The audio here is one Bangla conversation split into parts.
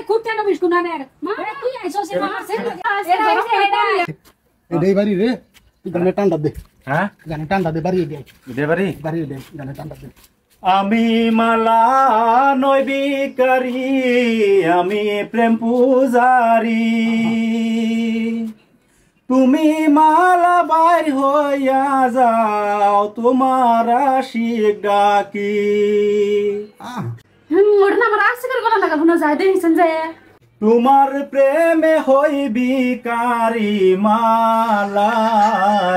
কুটতে না বিস্কুট না রে মা তুই আইছস মা এটাই বাড়ি রে তুই গানে টান্ডা দে হ্যাঁ গানে টান্ডা দে বাড়ি দে বাড়ি দে গানে টান্ডা দে আমি মালা নয় বিকারি আমি প্রেম পূজারি তুমি মালা বাইর হইয়া যাও তোমার আশিক ডাকি মোর না আমার আশিকের গলা লাগা ভুনা যায় দেখিছেন যে তোমার প্রেমে হই বিকারি মালা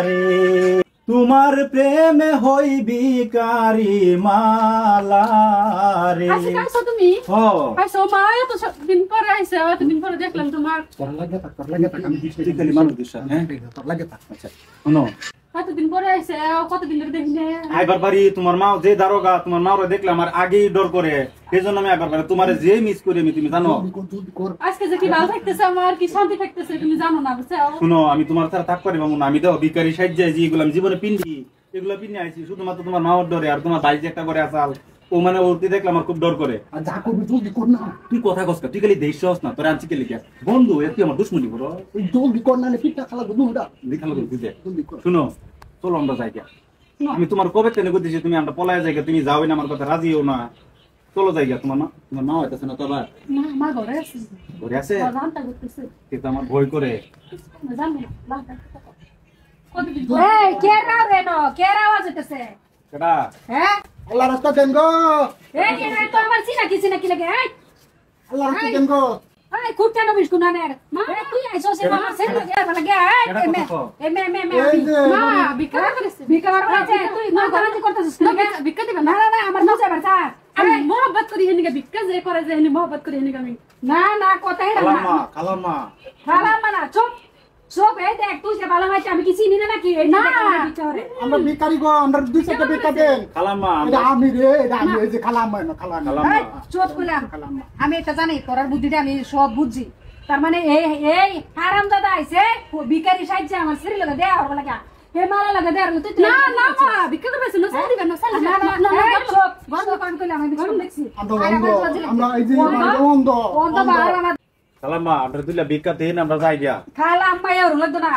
রে তোমার প্রেমে হই বিকারি মালা রে আজকে আইছো তুমি হ আইছো মা এত দিন পরে আইছো এত দিন পরে দেখলাম তোমার তোর লাগে তা আমি তুই খালি মানুষ দিস হ্যাঁ তোর লাগে তা আচ্ছা শুনো কতদিন পরে আইছে কতদিন ধরে দেখি না আইবার বাড়ি তোমার মা যে দারোগা তোমার মাও দেখলে আমার আগেই ডর করে সেজন্য আমি আইবার বাড়ি তোমার যে মিস করি আমি তুমি জানো আজকে যে কি ভালো থাকতেছে আমার কি শান্তি থাকতেছে তুমি জানো না বুঝছো শুনো আমি তোমার ছাড়া থাক পারি না আমি দাও ভিখারি সাহায্যে যে এগুলো আমি জীবনে পিন্ডি এগুলো পিন্ডি আইছি শুধুমাত্র তোমার মাওর ডরে আর তোমার ভাই যে একটা করে আসাল ও মানে ওরতে দেখলে আমার খুব ডর করে আর যা করবি জলদি কর না তুই কথা কসকা তুই খালি দেশ না তোর আনছি কে লিখে বন্ধু এত আমার দুশ্মনী করো ওই জলদি কর না পিঠা খালা দুটা দেখালো বুঝে জলদি কর শুনো চলো আমরা যাই আমি তোমার কবে তেনে করতেছি তুমি আমরা পলায় যাই তুমি যাওই না আমার কথা রাজিও না চলো যাই তোমার মা হইতেছে না তো আবার না মা ঘরে আছে ঘরে আছে রান্না করতেছে কিন্তু আমার ভয় করে জানো না কতদিন এই কে রাও রে নো কে রাও আসতেছে কেডা হ্যাঁ আল্লাহ রাস্তা দেন গো এই কে রে তো আমার সিনা কি লাগে এই আল্লাহ রাস্তা দেন গো এই কুটতে না বিস্কুট না রে মা তুই আইছস মা সেন লাগে লাগে এই মে মা বিকার আছে তুই না গলাতি করতেছিস না বিকা দিবা না না আমার না যাবার স্যার আমি মোহব্বত করি হেনিকে বিকা যে করে যে হেনি মোহব্বত করি হেনিকে আমি না কথা এটা না খালাম্মা না চুপ এই দেখ তুই যে ভালো হইছে আমি কি চিনি না নাকি এই না আমরা ভিখারি গো আমরা দুই টাকা বেকা দেন খালাম্মা এটা আমি রে এটা আমি এই যে খালাম্মা না খালাম্মা চুপ কইলাম আমি এটা জানি তোরার বুদ্ধিটা আমি সব বুঝি তার মানে এই হারামজাদা আইছে ভিখারি সাইজে আমার শরীর লাগা দেয়া হবে লাগা হে মালা লাগা দেয়া তুই না না মা ভিক্ষা করবে না সাল দিবেন না সাল না চুপ বন্ধ কান কইলাম আমি সব দেখছি আমরা এই যে অন্ধ বাহার আমার খালাম্মা আমরা দুইলা ভিক্ষা দেন আমরা যাই গিয়া খালাম্মা এর লাগতো না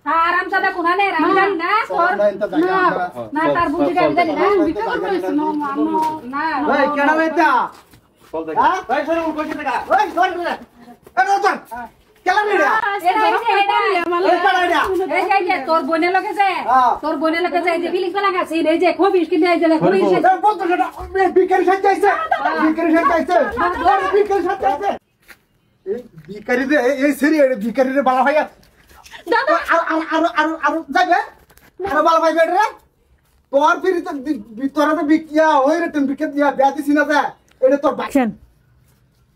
হারামজাদা কোনা নে আমি জানি না তোর না তার বুদ্ধিটা আমি জানি না ভিক্ষা করবে না এই কেডা বেটা চল যাই এই সরে উল কইতে টাকা এই সরে রে এ নজন কেলা বেটা এটা তোর বোনের লগে যায় যে বিলিশ বালা গাছে এই যে খবিস কিনে এই যে খবিস বন্ধ সেটা ভিখারি সাজাইছে ভিখারি সাজাইছে এই ভিখারি রে এই সেরি ভিখারি রে বালা ভাইয়া দাদা আর যাবে আর বালা ভাই বেটা রে তোর ফিরি তো তোরা তো বিকিয়া হই রে তুমি বিকে দিয়া বিয়া দিছিস না যা এটা তোর বাচ্চা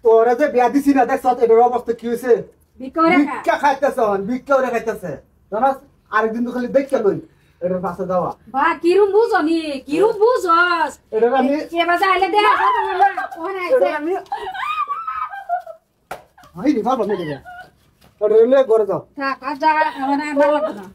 তোরা যে বিয়া দিছিস না দেখছ এটার অবস্থা কি হইছে ভিক্ষা খাইতেছে জানাস আরেকদিন তো খালি দেখতে লই এটার পাশে যাওয়া বা কিরম বুঝস এটা আমি কে বাজা আইলে দে ওনে আইছে আমি আই নি ভালো নেই রে ওরে ঘরে যাও থাক আর যা মানে ভালো লাগবে না